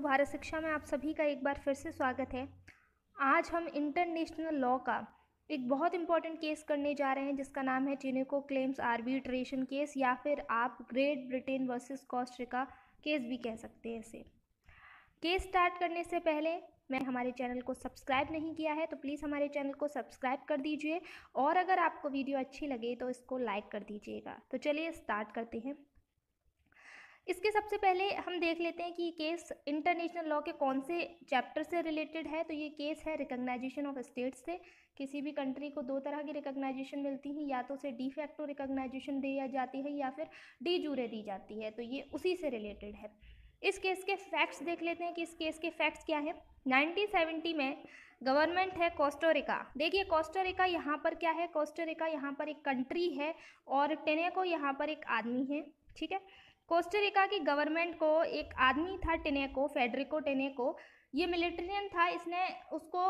भारत शिक्षा में आप सभी का एक बार फिर से स्वागत है। आज हम इंटरनेशनल लॉ का एक बहुत इंपॉर्टेंट केस करने जा रहे हैं जिसका नाम है टिनेको क्लेम्स आर्बिट्रेशन केस, या फिर आप great Britain versus Costa case भी कह सकते हैं इसे। केस स्टार्ट करने से पहले मैं हमारे चैनल को सब्सक्राइब नहीं किया है तो प्लीज़ हमारे चैनल को सब्सक्राइब कर दीजिए, और अगर आपको वीडियो अच्छी लगे तो इसको लाइक कर दीजिएगा। तो चलिए स्टार्ट करते हैं। इसके सबसे पहले हम देख लेते हैं कि ये केस इंटरनेशनल लॉ के कौन से चैप्टर से रिलेटेड है। तो ये केस है रिकॉग्नाइजेशन ऑफ स्टेट्स से। किसी भी कंट्री को दो तरह की रिकॉग्नाइजेशन मिलती है, या तो उसे डी फैक्टो रिकॉग्नाइजेशन दी जाती है या फिर डी जूरे दी जाती है। तो ये उसी से रिलेटेड है। इस केस के फैक्ट्स देख लेते हैं कि इस केस के फैक्ट्स क्या है। 1970 में गवर्नमेंट है कोस्टा रिका। देखिए कोस्टा रिका यहाँ पर क्या है, कोस्टा रिका यहाँ पर एक कंट्री है और टिनेको यहाँ पर एक आदमी है। ठीक है, कोस्टा रिका की गवर्नमेंट को एक आदमी था टिनेको, फेडरिको टिनेको। ये मिलिट्रियन था, इसने उसको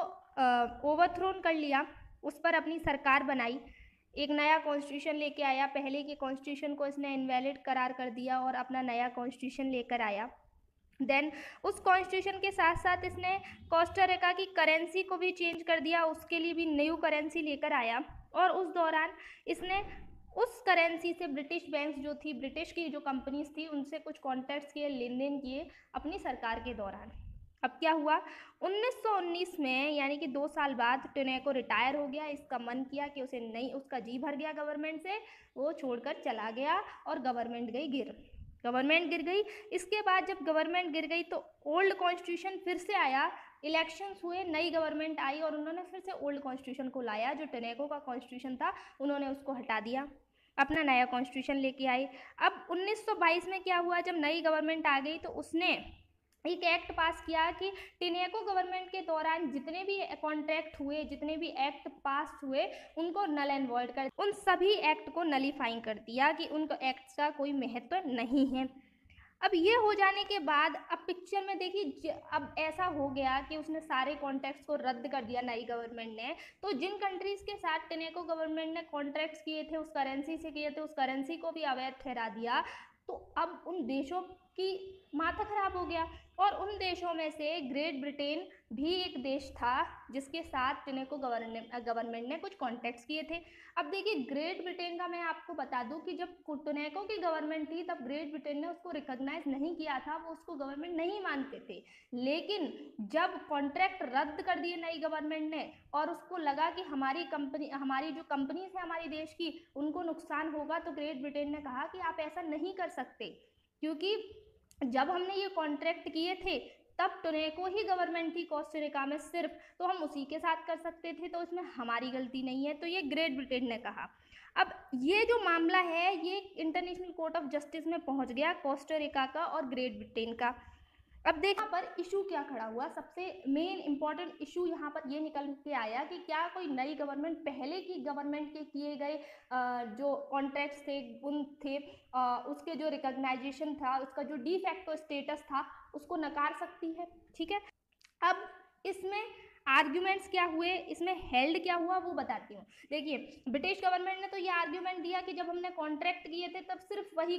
ओवरथ्रोन कर लिया, उस पर अपनी सरकार बनाई, एक नया कॉन्स्टिट्यूशन लेके आया। पहले के कॉन्स्टिट्यूशन को इसने इनवैलिड करार कर दिया और अपना नया कॉन्स्टिट्यूशन लेकर आया। देन उस कॉन्स्टिट्यूशन के साथ साथ इसने कोस्टा रिका की करेंसी को भी चेंज कर दिया, उसके लिए भी न्यू करेंसी लेकर आया। और उस दौरान इसने उस करेंसी से ब्रिटिश बैंक्स जो थी, ब्रिटिश की जो कंपनीज थी, उनसे कुछ कॉन्ट्रैक्ट्स किए, लेन देन किए अपनी सरकार के दौरान। अब क्या हुआ, 1919 में यानी कि 2 साल बाद टिनेको रिटायर हो गया। इसका मन किया कि उसे नहीं, उसका जी भर गया गवर्नमेंट से, वो छोड़कर चला गया और गवर्नमेंट गिर गई। इसके बाद जब गवर्नमेंट गिर गई तो ओल्ड कॉन्स्टिट्यूशन फिर से आया, इलेक्शंस हुए, नई गवर्नमेंट आई और उन्होंने फिर से ओल्ड कॉन्स्टिट्यूशन को लाया। जो टिनेको का कॉन्स्टिट्यूशन था उन्होंने उसको हटा दिया, अपना नया कॉन्स्टिट्यूशन लेके आई। अब 1922 में क्या हुआ, जब नई गवर्नमेंट आ गई तो उसने एक एक्ट पास किया कि टिनेको गवर्नमेंट के दौरान जितने भी कॉन्ट्रैक्ट हुए, जितने भी एक्ट पास हुए, उनको नल एंड वॉइड कर, उन सभी एक्ट को नलीफाइंग कर दिया कि उन एक्ट्स का कोई महत्व नहीं है। अब ये हो जाने के बाद अब पिक्चर में देखिए, अब ऐसा हो गया कि उसने सारे कॉन्ट्रैक्ट्स को रद्द कर दिया नई गवर्नमेंट ने। तो जिन कंट्रीज़ के साथ टिनेको गवर्नमेंट ने कॉन्ट्रैक्ट्स किए थे, उस करेंसी से किए थे, उस करेंसी को भी अवैध ठहरा दिया। तो अब उन देशों की माथा खराब हो गया, और उन देशों में से ग्रेट ब्रिटेन भी एक देश था जिसके साथ टिनेको गवर्नमेंट ने कुछ कॉन्ट्रैक्ट्स किए थे। अब देखिए ग्रेट ब्रिटेन का मैं आपको बता दूं कि जब टिनेको की गवर्नमेंट थी तब ग्रेट ब्रिटेन ने उसको रिकॉग्नाइज नहीं किया था, वो उसको गवर्नमेंट नहीं मानते थे। लेकिन जब कॉन्ट्रैक्ट रद्द कर दिए नई गवर्नमेंट ने और उसको लगा कि हमारी जो कंपनीज है हमारे देश की, उनको नुकसान होगा, तो ग्रेट ब्रिटेन ने कहा कि आप ऐसा नहीं कर सकते, क्योंकि जब हमने ये कॉन्ट्रैक्ट किए थे तब टिनेको ही गवर्नमेंट थी कोस्टा रिका में सिर्फ, तो हम उसी के साथ कर सकते थे, तो इसमें हमारी गलती नहीं है। तो ये ग्रेट ब्रिटेन ने कहा। अब ये जो मामला है ये इंटरनेशनल कोर्ट ऑफ जस्टिस में पहुंच गया, कोस्टा रिका का और ग्रेट ब्रिटेन का। अब देखा पर इशू क्या खड़ा हुआ, सबसे मेन इंपॉर्टेंट इशू यहाँ पर ये निकल के आया कि क्या कोई नई गवर्नमेंट पहले की गवर्नमेंट के किए गए जो कॉन्ट्रैक्ट्स थे उसके जो रिकॉग्नाइजेशन था, उसका जो डी फैक्टो स्टेटस था, उसको नकार सकती है। ठीक है, अब इसमें आर्ग्यूमेंट्स क्या हुए, इसमें हेल्ड क्या हुआ वो बताती हूँ। देखिए ब्रिटिश गवर्नमेंट ने तो ये आर्ग्यूमेंट दिया कि जब हमने कॉन्ट्रैक्ट किए थे तब सिर्फ वही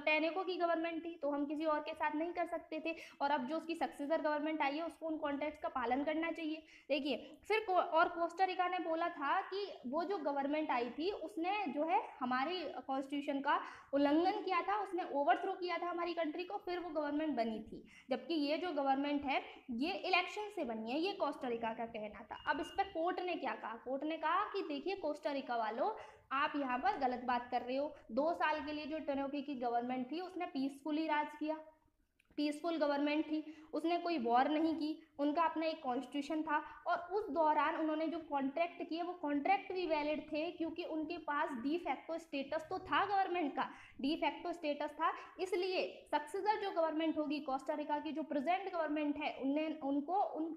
टिनेको की गवर्नमेंट थी, तो हम किसी और के साथ नहीं कर सकते थे, और अब जो उसकी सक्सेसर गवर्नमेंट आई है उसको उन कॉन्ट्रैक्ट्स का पालन करना चाहिए। देखिए फिर और कोस्टा रिका ने बोला था कि वो जो गवर्नमेंट आई थी उसने जो है हमारी कॉन्स्टिट्यूशन का उल्लंघन किया था, उसने ओवरथ्रो किया था हमारी कंट्री को, फिर वो गवर्नमेंट बनी थी। जबकि ये जो गवर्नमेंट है ये इलेक्शन से बनी है, ये कोस्टा रिका का कहना था। अब इस पर कोर्ट ने क्या कहा, कोर्ट ने कहा कि देखिए कोस्टा रिका वालों, आप यहाँ पर गलत बात कर रहे हो। 2 साल के लिए जो टिनेको की गवर्नमेंट थी उसने पीसफुली राज किया, पीसफुल गवर्नमेंट थी, उसने कोई वॉर नहीं की, उनका अपना एक कॉन्स्टिट्यूशन था, और उस दौरान उन्होंने जो कॉन्ट्रैक्ट किए वो कॉन्ट्रैक्ट भी वैलिड थे, क्योंकि उनके पास डी फैक्टो स्टेटस तो था, गवर्नमेंट का डी फैक्टो स्टेटस था। इसलिए सक्सेसर जो गवर्नमेंट होगी कोस्टा रिका की, जो प्रेजेंट गवर्नमेंट है, उनको उन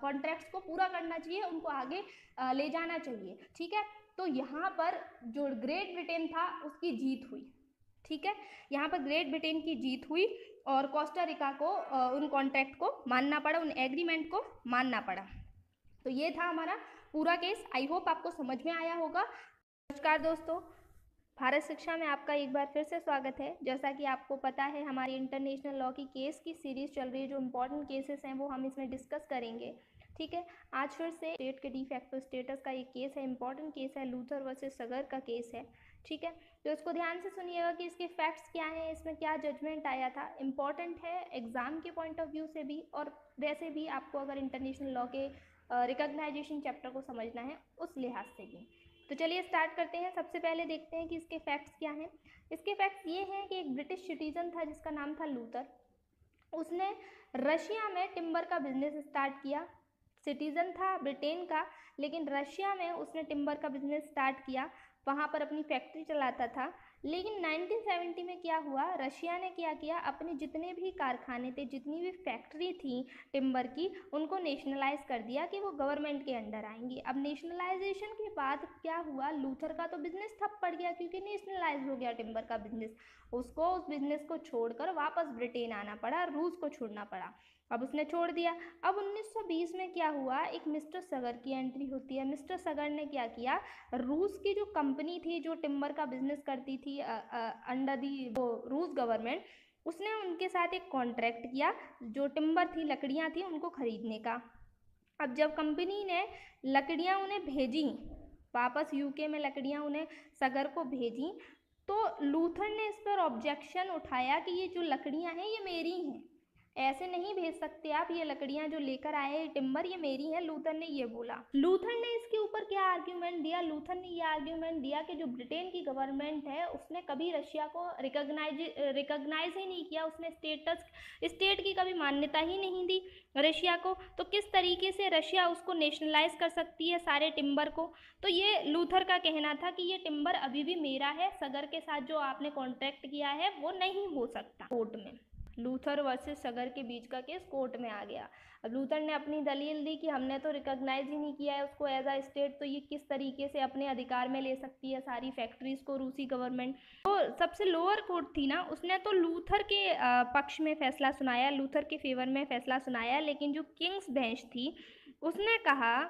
कॉन्ट्रैक्ट्स को पूरा करना चाहिए, उनको आगे ले जाना चाहिए। ठीक है, तो यहाँ पर जो ग्रेट ब्रिटेन था उसकी जीत हुई। ठीक है, यहाँ पर ग्रेट ब्रिटेन की जीत हुई और कोस्टा रिका को उन कॉन्ट्रैक्ट को मानना पड़ा, उन एग्रीमेंट को मानना पड़ा। तो ये था हमारा पूरा केस। आई होप आपको समझ में आया होगा। नमस्कार दोस्तों, भारत शिक्षा में आपका एक बार फिर से स्वागत है। जैसा कि आपको पता है, हमारी इंटरनेशनल लॉ की केस की सीरीज़ चल रही है। जो इम्पोर्टेंट केसेस हैं वो हम इसमें डिस्कस करेंगे। ठीक है, आज फिर से स्टेट के डी फैक्टो स्टेटस का एक केस है, इंपॉर्टेंट केस है, लूथर वर्सेस सगर का केस है। ठीक है, तो इसको ध्यान से सुनिएगा कि इसके फैक्ट्स क्या हैं, इसमें क्या जजमेंट आया था। इम्पॉर्टेंट है एग्जाम के पॉइंट ऑफ व्यू से भी, और वैसे भी आपको अगर इंटरनेशनल लॉ के रिकॉग्नाइजेशन चैप्टर को समझना है उस लिहाज से भी। तो चलिए स्टार्ट करते हैं। सबसे पहले देखते हैं कि इसके फैक्ट्स क्या हैं। इसके फैक्ट्स ये हैं कि एक ब्रिटिश सिटीजन था जिसका नाम था लूथर। उसने रशिया में टिम्बर का बिजनेस स्टार्ट किया। सिटीजन था ब्रिटेन का, लेकिन रशिया में उसने टिम्बर का बिजनेस स्टार्ट किया, वहाँ पर अपनी फैक्ट्री चलाता था। लेकिन 1970 में क्या हुआ, रशिया ने क्या किया, अपने जितने भी कारखाने थे, जितनी भी फैक्ट्री थी टिम्बर की, उनको नेशनलाइज कर दिया कि वो गवर्नमेंट के अंडर आएंगी। अब नेशनलाइजेशन के बाद क्या हुआ, लूथर का तो बिजनेस ठप पड़ गया क्योंकि नेशनलाइज हो गया टिम्बर का बिजनेस। उसको उस बिजनेस को छोड़कर वापस ब्रिटेन आना पड़ा, रूस को छोड़ना पड़ा। अब उसने छोड़ दिया। अब 1920 में क्या हुआ, एक मिस्टर सगर की एंट्री होती है। मिस्टर सगर ने क्या किया, रूस की जो कंपनी थी जो टिम्बर का बिजनेस करती थी अंडर दी वो रूस गवर्नमेंट, उसने उनके साथ एक कॉन्ट्रैक्ट किया जो टिम्बर थी, लकड़ियाँ थी, उनको खरीदने का। अब जब कंपनी ने लकड़ियाँ उन्हें भेजी वापस, यूके में लकड़ियाँ उन्हें सगर को भेजी, तो लूथर ने इस पर ऑब्जेक्शन उठाया कि ये जो लकड़ियाँ हैं ये मेरी हैं, ऐसे नहीं भेज सकते आप, ये लकड़ियाँ जो लेकर आए हैं टिम्बर ये मेरी हैं। लूथर ने ये बोला। लूथर ने इसके ऊपर क्या आर्ग्यूमेंट दिया, लूथर ने ये आर्ग्यूमेंट दिया कि जो ब्रिटेन की गवर्नमेंट है उसने कभी रशिया को रिकॉग्नाइज ही नहीं किया, उसने स्टेट की कभी मान्यता ही नहीं दी रशिया को, तो किस तरीके से रशिया उसको नेशनलाइज कर सकती है सारे टिम्बर को। तो ये लूथर का कहना था कि ये टिम्बर अभी भी मेरा है, सगर के साथ जो आपने कॉन्ट्रैक्ट किया है वो नहीं हो सकता। कोर्ट में लूथर वर्सेस सगर के बीच का केस कोर्ट में आ गया। अब लूथर ने अपनी दलील दी कि हमने तो रिकॉग्नाइज ही नहीं किया है उसको एज अ स्टेट, तो ये किस तरीके से अपने अधिकार में ले सकती है सारी फैक्ट्रीज को रूसी गवर्नमेंट। तो सबसे लोअर कोर्ट थी ना, उसने तो लूथर के पक्ष में फैसला सुनाया, लूथर के फेवर में फैसला सुनाया। लेकिन जो किंग्स बेंच थी उसने कहा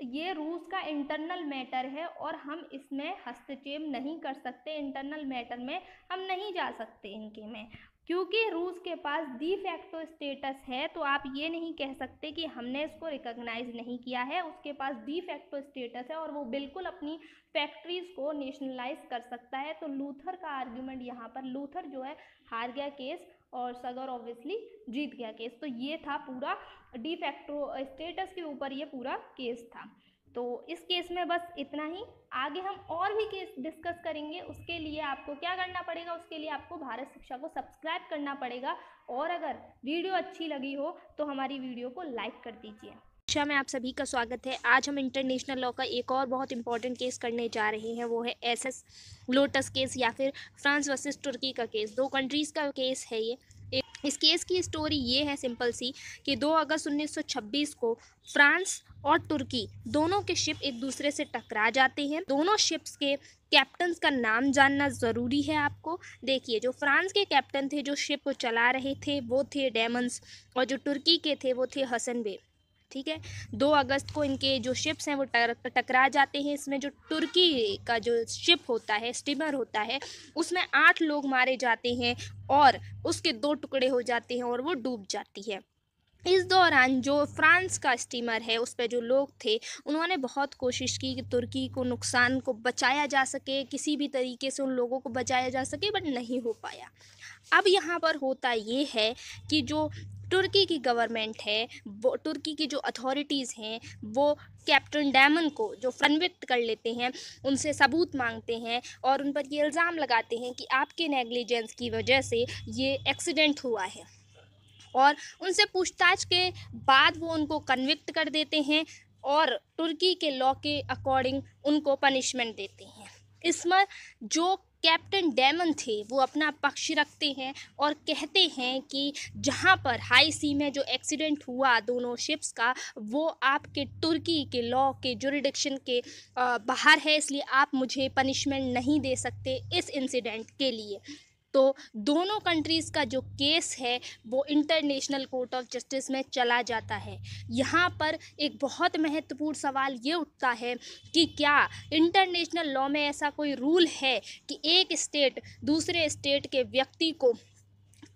ये रूस का इंटरनल मैटर है और हम इसमें हस्तक्षेप नहीं कर सकते, इंटरनल मैटर में हम नहीं जा सकते इनके में, क्योंकि रूस के पास डी फैक्टो स्टेटस है। तो आप ये नहीं कह सकते कि हमने इसको रिकॉग्नाइज नहीं किया है, उसके पास डी फैक्टो स्टेटस है और वो बिल्कुल अपनी फैक्ट्रीज को नेशनलाइज कर सकता है। तो लूथर का आर्ग्यूमेंट यहाँ पर, लूथर जो है हार गया केस और सगर ऑब्वियसली जीत गया केस। तो ये था पूरा डी फैक्टो स्टेटस के ऊपर ये पूरा केस था। तो इस केस में बस इतना ही। आगे हम और भी केस डिस्कस करेंगे, उसके लिए आपको क्या करना पड़ेगा, उसके लिए आपको भारत शिक्षा को सब्सक्राइब करना पड़ेगा, और अगर वीडियो अच्छी लगी हो तो हमारी वीडियो को लाइक कर दीजिए। शिक्षा में आप सभी का स्वागत है। आज हम इंटरनेशनल लॉ का एक और बहुत इंपॉर्टेंट केस करने जा रहे हैं, वो है एसएस लोटस केस या फिर फ्रांस वर्सेस तुर्की का केस। दो कंट्रीज़ का केस है ये। इस केस की स्टोरी ये है सिंपल सी कि 2 अगस्त 1926 को फ्रांस और तुर्की दोनों के शिप एक दूसरे से टकरा जाते हैं। दोनों शिप्स के कैप्टन्स का नाम जानना ज़रूरी है आपको। देखिए, जो फ्रांस के कैप्टन थे जो शिप को चला रहे थे वो थे डेमंस, और जो तुर्की के थे वो थे हसन बे। ठीक है, 2 अगस्त को इनके जो शिप्स हैं वो टकरा जाते हैं। इसमें जो तुर्की का जो शिप होता है, स्टीमर होता है, उसमें 8 लोग मारे जाते हैं और उसके 2 टुकड़े हो जाते हैं और वो डूब जाती है। इस दौरान जो फ्रांस का स्टीमर है उस पे जो लोग थे उन्होंने बहुत कोशिश की कि तुर्की को नुकसान को बचाया जा सके, किसी भी तरीके से उन लोगों को बचाया जा सके, बट नहीं हो पाया। अब यहाँ पर होता ये है कि जो तुर्की की गवर्नमेंट है, वो तुर्की की जो अथॉरिटीज़ हैं वो कैप्टन डैमन को जो कन्विक्ट कर लेते हैं, उनसे सबूत मांगते हैं और उन पर ये इल्ज़ाम लगाते हैं कि आपके नेग्लिजेंस की वजह से ये एक्सीडेंट हुआ है, और उनसे पूछताछ के बाद वो उनको कन्विक्ट कर देते हैं और तुर्की के लॉ के अकॉर्डिंग उनको पनिशमेंट देते हैं। इसमें जो कैप्टन डैमन थे वो अपना पक्ष रखते हैं और कहते हैं कि जहाँ पर हाई सी में जो एक्सीडेंट हुआ दोनों शिप्स का, वो आपके तुर्की के लॉ के जुरिडिक्शन के बाहर है, इसलिए आप मुझे पनिशमेंट नहीं दे सकते इस इंसिडेंट के लिए। तो दोनों कंट्रीज़ का जो केस है वो इंटरनेशनल कोर्ट ऑफ जस्टिस में चला जाता है। यहाँ पर एक बहुत महत्वपूर्ण सवाल ये उठता है कि क्या इंटरनेशनल लॉ में ऐसा कोई रूल है कि एक स्टेट दूसरे स्टेट के व्यक्ति को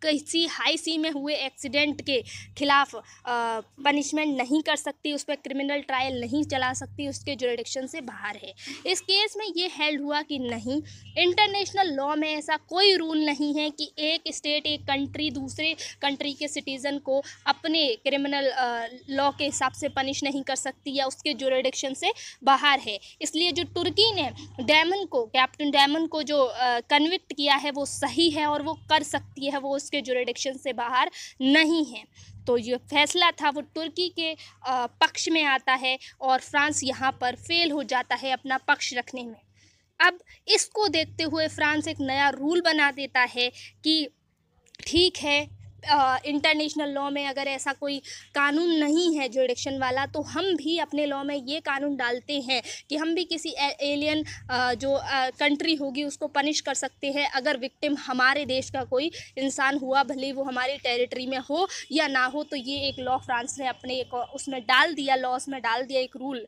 किसी हाई सी में हुए एक्सीडेंट के खिलाफ पनिशमेंट नहीं कर सकती, उस पर क्रिमिनल ट्रायल नहीं चला सकती, उसके जुरिडिक्शन से बाहर है। इस केस में ये हेल्ड हुआ कि नहीं, इंटरनेशनल लॉ में ऐसा कोई रूल नहीं है कि एक स्टेट एक कंट्री दूसरे कंट्री के सिटीज़न को अपने क्रिमिनल लॉ के हिसाब से पनिश नहीं कर सकती या उसके जुरिडिक्शन से बाहर है। इसलिए जो तुर्की ने कैप्टन डेमन को जो कन्विक्ट किया है वो सही है और वो कर सकती है, वो उसके जुरिडिक्शन से बाहर नहीं है। तो ये फैसला था वो तुर्की के पक्ष में आता है और फ्रांस यहाँ पर फेल हो जाता है अपना पक्ष रखने में। अब इसको देखते हुए फ्रांस एक नया रूल बना देता है कि ठीक है, इंटरनेशनल लॉ में अगर ऐसा कोई कानून नहीं है जुरिडिक्शन वाला, तो हम भी अपने लॉ में ये कानून डालते हैं कि हम भी किसी एलियन जो कंट्री होगी उसको पनिश कर सकते हैं अगर विक्टिम हमारे देश का कोई इंसान हुआ, भले वो हमारी टेरिटरी में हो या ना हो। तो ये एक लॉ फ्रांस ने अपने एक उसमें डाल दिया, लॉस में डाल दिया एक रूल।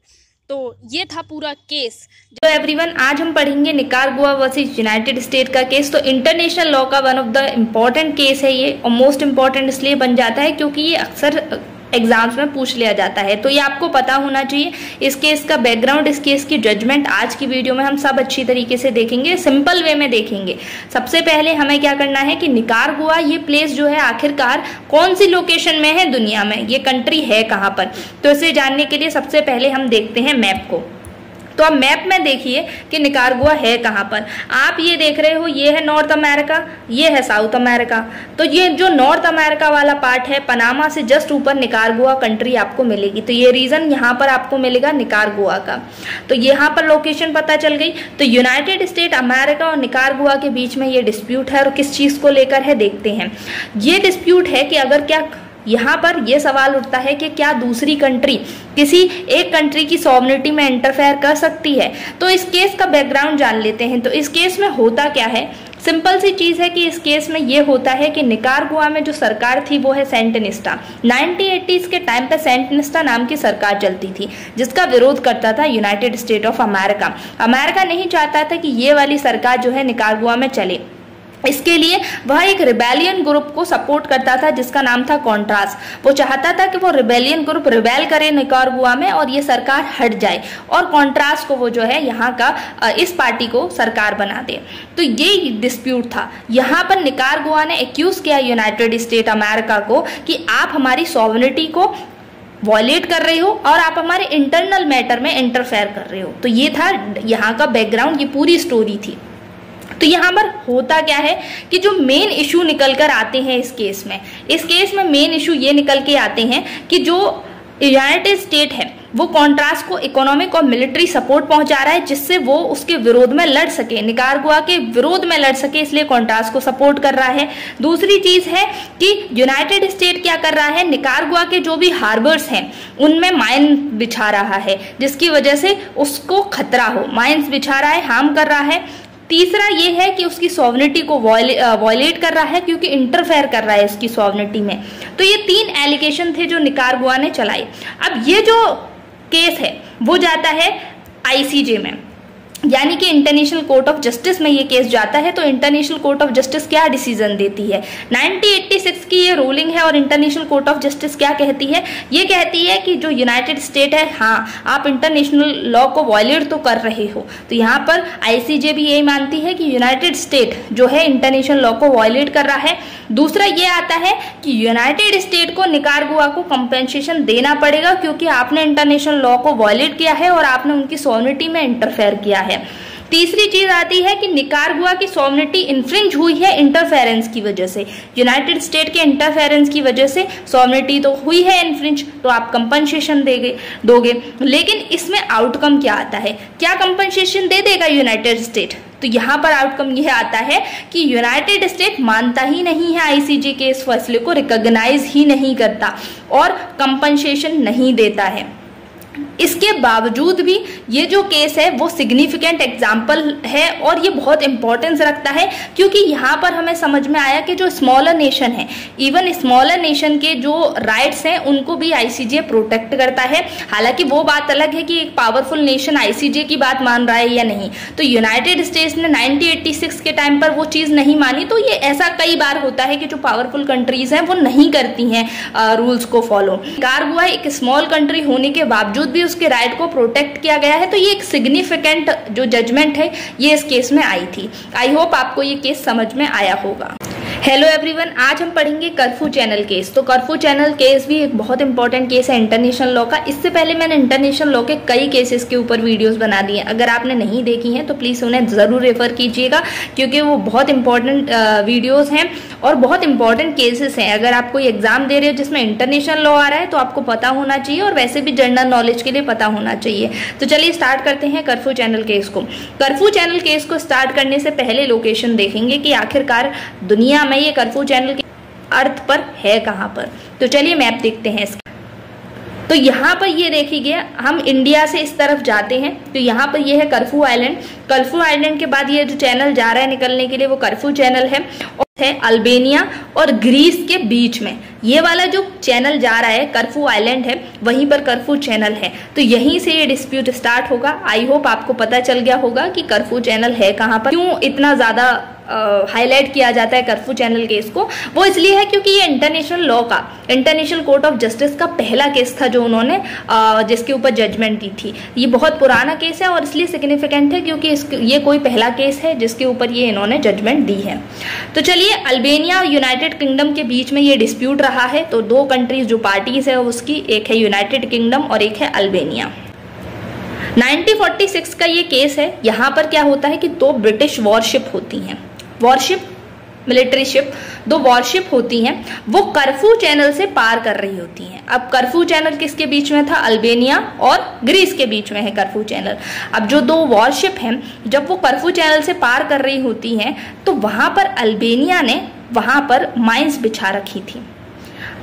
तो ये था पूरा केस। तो एवरीवन, आज हम पढ़ेंगे निकारागुआ वर्सेस यूनाइटेड स्टेट का केस। तो इंटरनेशनल लॉ का one of the important case है ये, और मोस्ट इम्पॉर्टेंट इसलिए बन जाता है क्योंकि ये अक्सर एग्जाम्स में पूछ लिया जाता है। तो ये आपको पता होना चाहिए। इस केस का बैकग्राउंड, इस केस की जजमेंट आज की वीडियो में हम सब अच्छी तरीके से देखेंगे, सिंपल वे में देखेंगे। सबसे पहले हमें क्या करना है कि निकारागुआ ये प्लेस जो है आखिरकार कौन सी लोकेशन में है दुनिया में, ये कंट्री है कहाँ पर। तो इसे जानने के लिए सबसे पहले हम देखते हैं मैप को। तो अब मैप में देखिए कि निकारागुआ है कहाँ पर। आप ये देख रहे हो, ये है नॉर्थ अमेरिका, ये है साउथ अमेरिका। तो ये जो नॉर्थ अमेरिका वाला पार्ट है, पनामा से जस्ट ऊपर निकारागुआ कंट्री आपको मिलेगी। तो ये रीजन यहाँ पर आपको मिलेगा निकारागुआ का। तो यहाँ पर लोकेशन पता चल गई। तो यूनाइटेड स्टेट अमेरिका और निकारागुआ के बीच में ये डिस्प्यूट है, और किस चीज़ को लेकर है देखते हैं। ये डिस्प्यूट है कि अगर क्या यहाँ पर यह सवाल उठता है कि क्या दूसरी कंट्री किसी एक कंट्री की सॉवरेनिटी में इंटरफेयर कर सकती है। तो इस केस का बैकग्राउंड जान लेते हैं। तो इस केस में होता क्या है, सिंपल सी चीज़ है कि इस केस में ये होता है कि निकारागुआ में जो सरकार थी वो है सैंडिनिस्टा। 1980s के टाइम पे सैंडिनिस्टा नाम की सरकार चलती थी, जिसका विरोध करता था United state of America. America नहीं चाहता था कि ये वाली सरकार जो है निकारागुआ में चले। इसके लिए वह एक रिबेलियन ग्रुप को सपोर्ट करता था जिसका नाम था कॉन्ट्रास। वो चाहता था कि वो रिबेलियन ग्रुप रिबेल करे निकारागुआ में और ये सरकार हट जाए, और कॉन्ट्रास को वो जो है यहाँ का इस पार्टी को सरकार बना दे। तो ये डिस्प्यूट था। यहाँ पर निकारागुआ ने एक्यूज किया यूनाइटेड स्टेट अमेरिका को कि आप हमारी सॉवरेनिटी को वॉयलेट कर रहे हो और आप हमारे इंटरनल मैटर में इंटरफेयर कर रहे हो। तो ये था यहाँ का बैकग्राउंड, ये पूरी स्टोरी थी। तो यहाँ पर होता क्या है कि जो मेन इशू निकल कर आते हैं इस केस में मेन इशू ये निकल के आते हैं कि जो यूनाइटेड स्टेट है वो कॉन्ट्रास को इकोनॉमिक और मिलिट्री सपोर्ट पहुंचा रहा है, जिससे वो उसके विरोध में लड़ सके, निकारागुआ के विरोध में लड़ सके, इसलिए कॉन्ट्रास को सपोर्ट कर रहा है। दूसरी चीज है कि यूनाइटेड स्टेट क्या कर रहा है, निकारागुआ के जो भी हार्बर्स हैं उनमें माइन बिछा रहा है, जिसकी वजह से उसको खतरा हो, माइन्स बिछा रहा है, हार्म कर रहा है। तीसरा ये है कि उसकी सॉवरेनिटी को वॉयलेट कर रहा है क्योंकि इंटरफेयर कर रहा है उसकी सॉवरेनिटी में। तो ये 3 एलिगेशन थे जो निकारागुआ ने चलाए। अब ये जो केस है वो जाता है आईसीजे में, यानी कि इंटरनेशनल कोर्ट ऑफ जस्टिस में ये केस जाता है। तो इंटरनेशनल कोर्ट ऑफ जस्टिस क्या डिसीजन देती है, 1986 की ये रूलिंग है। और इंटरनेशनल कोर्ट ऑफ जस्टिस क्या कहती है, ये कहती है कि जो यूनाइटेड स्टेट है, हाँ आप इंटरनेशनल लॉ को वॉयलेट तो कर रहे हो। तो यहाँ पर आईसीजे भी यही मानती है कि यूनाइटेड स्टेट जो है इंटरनेशनल लॉ को वॉयलेट कर रहा है। दूसरा ये आता है कि यूनाइटेड स्टेट को निकारागुआ को कंपेंसेशन देना पड़ेगा क्योंकि आपने इंटरनेशनल लॉ को वॉयलेट किया है और आपने उनकी सॉवरेनिटी में इंटरफेयर किया है। तीसरी चीज आती है कि निकारागुआ की सॉवरेनिटी इन्फ्रिंज हुई है इंटरफेरेंस की वजह से, यूनाइटेड स्टेट के इंटरफेरेंस की वजह से सॉवरेनिटी तो हुई है इन्फ्रिंज, तो आप कंपनसेशन दोगे। लेकिन इसमें आउटकम क्या आता है, क्या कंपनसेशन दे देगा यूनाइटेड स्टेट? तो यहाँ पर आउटकम यह आता है कि यूनाइटेड स्टेट मानता ही नहीं है आईसीजे के इस फैसले को, रिकॉग्नाइज ही नहीं करता और कंपनसेशन नहीं देता है। इसके बावजूद भी ये जो केस है वो सिग्निफिकेंट एग्जाम्पल है और ये बहुत इंपॉर्टेंस रखता है, क्योंकि यहाँ पर हमें समझ में आया कि जो स्मॉलर नेशन है, इवन स्मॉलर नेशन के जो राइट्स हैं उनको भी आईसीजे प्रोटेक्ट करता है। हालांकि वो बात अलग है कि एक पावरफुल नेशन आईसीजे की बात मान रहा है या नहीं। तो यूनाइटेड स्टेट्स ने 1986 के टाइम पर वो चीज़ नहीं मानी। तो ये ऐसा कई बार होता है कि जो पावरफुल कंट्रीज हैं वो नहीं करती हैं रूल्स को फॉलो। निकारागुआ एक स्मॉल कंट्री होने के बावजूद भी उसके राइट को प्रोटेक्ट किया गया है। तो ये एक सिग्निफिकेंट जो जजमेंट है ये इस केस में आई थी। आई होप आपको ये केस समझ में आया होगा। हेलो एवरीवन, आज हम पढ़ेंगे कर्फ्यू चैनल केस। तो कर्फ्यू चैनल केस भी एक बहुत इंपॉर्टेंट केस है इंटरनेशनल लॉ का। इससे पहले मैंने इंटरनेशनल लॉ के कई केसेस के ऊपर वीडियोस बना दिए हैं। अगर आपने नहीं देखी हैं तो प्लीज़ उन्हें ज़रूर रेफर कीजिएगा, क्योंकि वो बहुत इंपॉर्टेंट वीडियोज़ हैं और बहुत इंपॉर्टेंट केसेस हैं। अगर आप कोई एग्जाम दे रहे हो जिसमें इंटरनेशनल लॉ आ रहा है तो आपको पता होना चाहिए, और वैसे भी जनरल नॉलेज के लिए पता होना चाहिए। तो चलिए स्टार्ट करते हैं कर्फ्यू चैनल केस को। कर्फ्यू चैनल केस को स्टार्ट करने से पहले लोकेशन देखेंगे कि आखिरकार दुनिया में ये कर्फ्यू चैनल के अर्थ पर है कहां पर। तो चलिए मैप देखते हैं इसका। तो यहाँ पर ये देखिए, हम इंडिया से इस तरफ जाते हैं तो यहाँ पर ये है कर्फ्यू आइलैंड। कर्फ्यू आइलैंड के बाद ये जो चैनल जा रहा है निकलने के लिए वो कर्फ्यू चैनल है, और है अल्बेनिया और ग्रीस के बीच में ये वाला जो चैनल जा रहा है कर्फ्यू आइलैंड है, वहीं पर कर्फ्यू चैनल है। तो यहीं से ये डिस्प्यूट स्टार्ट होगा। आई होप आपको पता चल गया होगा कि कर्फ्यू चैनल है कहाँ पर, क्यों इतना ज़्यादा हाईलाइट किया जाता है कर्फ्यू चैनल केस को। वो इसलिए है क्योंकि ये इंटरनेशनल लॉ का, इंटरनेशनल कोर्ट ऑफ जस्टिस का पहला केस था जो उन्होंने जिसके ऊपर जजमेंट दी थी। ये बहुत पुराना केस है और इसलिए सिग्निफिकेंट है क्योंकि ये कोई पहला केस है जिसके ऊपर ये इन्होंने जजमेंट दी है। तो चलिए, अल्बेनिया और यूनाइटेड किंगडम के बीच में ये डिस्प्यूट रहा है। तो दो कंट्रीज जो पार्टीज है उसकी, एक है यूनाइटेड किंगडम और एक है अल्बेनिया। 1946 का ये केस है। यहाँ पर क्या होता है कि दो ब्रिटिश वॉरशिप होती हैं, वॉरशिप मिलिट्री शिप, दो वॉरशिप होती हैं, वो कर्फ्यू चैनल से पार कर रही होती हैं। अब कर्फ्यू चैनल किसके बीच में था? अल्बेनिया और ग्रीस के बीच में है कर्फ्यू चैनल। अब जो दो वॉरशिप हैं जब वो कर्फ्यू चैनल से पार कर रही होती हैं तो वहां पर अल्बेनिया ने वहां पर माइंस बिछा रखी थी।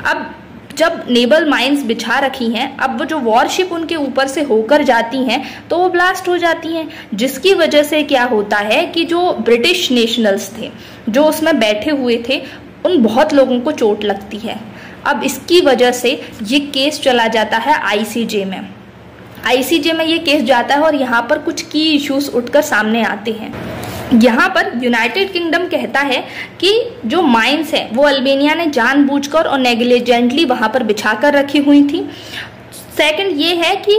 अब जब नेवल माइंस बिछा रखी हैं, अब वो जो वॉरशिप उनके ऊपर से होकर जाती हैं तो वो ब्लास्ट हो जाती हैं, जिसकी वजह से क्या होता है कि जो ब्रिटिश नेशनल्स थे जो उसमें बैठे हुए थे उन बहुत लोगों को चोट लगती है। अब इसकी वजह से ये केस चला जाता है आईसीजे में। आईसीजे में ये केस जाता है और यहाँ पर कुछ की इश्यूज उठकर सामने आते हैं। यहाँ पर यूनाइटेड किंगडम कहता है कि जो माइंस है वो अल्बेनिया ने जानबूझकर और नेग्लिजेंटली वहाँ पर बिछाकर रखी हुई थी। सेकंड ये है कि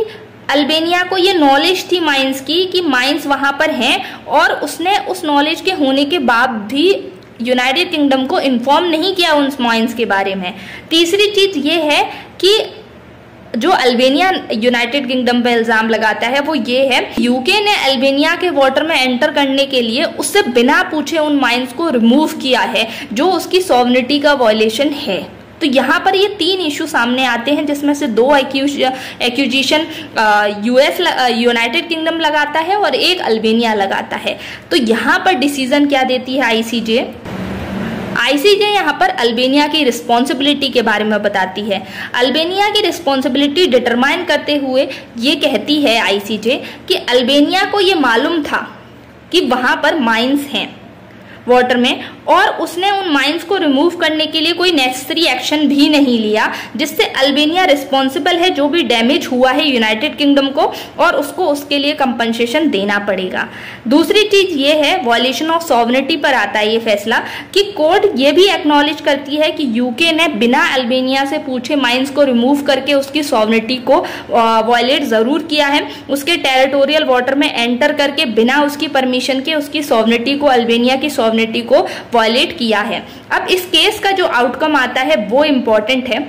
अल्बेनिया को ये नॉलेज थी माइंस की कि माइंस वहाँ पर हैं, और उसने उस नॉलेज के होने के बाद भी यूनाइटेड किंगडम को इन्फॉर्म नहीं किया उन माइंस के बारे में। तीसरी चीज ये है कि जो अल्बेनिया यूनाइटेड किंगडम पे इल्जाम लगाता है वो ये है, यूके ने अल्बेनिया के वाटर में एंटर करने के लिए उससे बिना पूछे उन माइंस को रिमूव किया है, जो उसकी सॉवरेनिटी का वायलेशन है। तो यहाँ पर ये तीन इशू सामने आते हैं, जिसमें से दो एक्यूजिशन यूएस यूनाइटेड किंगडम लगाता है और एक अल्बेनिया लगाता है। तो यहाँ पर डिसीजन क्या देती है आईसीजे? आईसीजे यहाँ पर अल्बेनिया की रिस्पॉन्सिबिलिटी के बारे में बताती है। अल्बेनिया की रिस्पॉन्सिबिलिटी डिटरमाइन करते हुए ये कहती है आईसीजे कि अल्बेनिया को ये मालूम था कि वहाँ पर माइंस हैं वाटर में, और उसने उन माइंस को रिमूव करने के लिए कोई नेसेसरी एक्शन भी नहीं लिया, जिससे अल्बेनिया रिस्पॉन्सिबल है जो भी डैमेज हुआ है यूनाइटेड किंगडम को, और उसको उसके लिए कंपनसेशन देना पड़ेगा। दूसरी चीज ये है, वॉयलेशन ऑफ सॉवरेनिटी पर आता है ये फैसला कि कोर्ट ये भी एक्नॉलेज करती है कि यूके ने बिना अल्बेनिया से पूछे माइंस को रिमूव करके उसकी सॉवरेनिटी को वॉयलेट जरूर किया है। उसके टेरिटोरियल वाटर में एंटर करके बिना उसकी परमिशन के उसकी सॉवरेनिटी को, अल्बेनिया की सॉवरेनिटी को वॉयलेट किया है। अब इस केस का जो आउटकम आता है वो इंपॉर्टेंट है।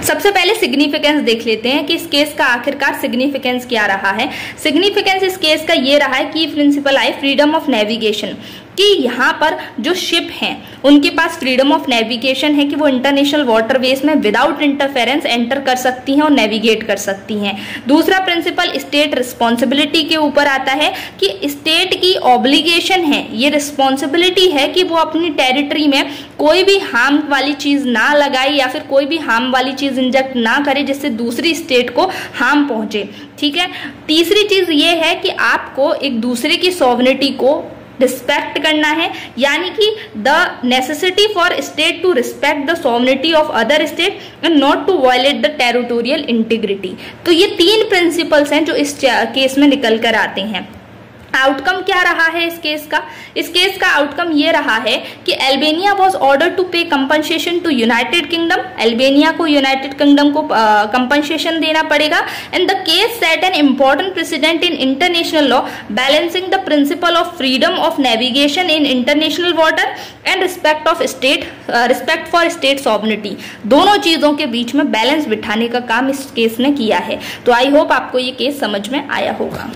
सबसे पहले सिग्निफिकेंस देख लेते हैं कि इस केस का आखिरकार सिग्निफिकेंस क्या रहा है। सिग्निफिकेंस इस केस का ये रहा है कि प्रिंसिपल आई फ्रीडम ऑफ नेविगेशन, कि यहाँ पर जो शिप हैं उनके पास फ्रीडम ऑफ नेविगेशन है कि वो इंटरनेशनल वाटरवेज में विदाउट इंटरफेरेंस एंटर कर सकती हैं और नेविगेट कर सकती हैं। दूसरा प्रिंसिपल स्टेट रिस्पॉन्सिबिलिटी के ऊपर आता है कि स्टेट की ऑब्लिगेशन है, ये रिस्पॉन्सिबिलिटी है कि वो अपनी टेरिटरी में कोई भी हार्म वाली चीज ना लगाए या फिर कोई भी हार्म वाली चीज इंजेक्ट ना करे जिससे दूसरी स्टेट को हार्म पहुंचे। ठीक है। तीसरी चीज ये है कि आपको एक दूसरे की सॉवरेनिटी को रिस्पेक्ट करना है, यानी कि the necessity for state to respect the sovereignty of other state and not to violate the territorial integrity. तो ये 3 प्रिंसिपल्स हैं जो इस केस में निकल कर आते हैं। आउटकम क्या रहा है इस केस का? इस केस का आउटकम ये रहा है कि Albania was order to pay compensation to United Kingdom. Albania को यूनाइटेड किंगडम को कंपनसेशन देना पड़ेगा। And the case set an important precedent in international law balancing the principle of freedom of navigation in international water and respect for state sovereignty. दोनों चीजों के बीच में balance बिठाने का काम इस केस ने किया है। तो आई होप आपको ये केस समझ में आया होगा।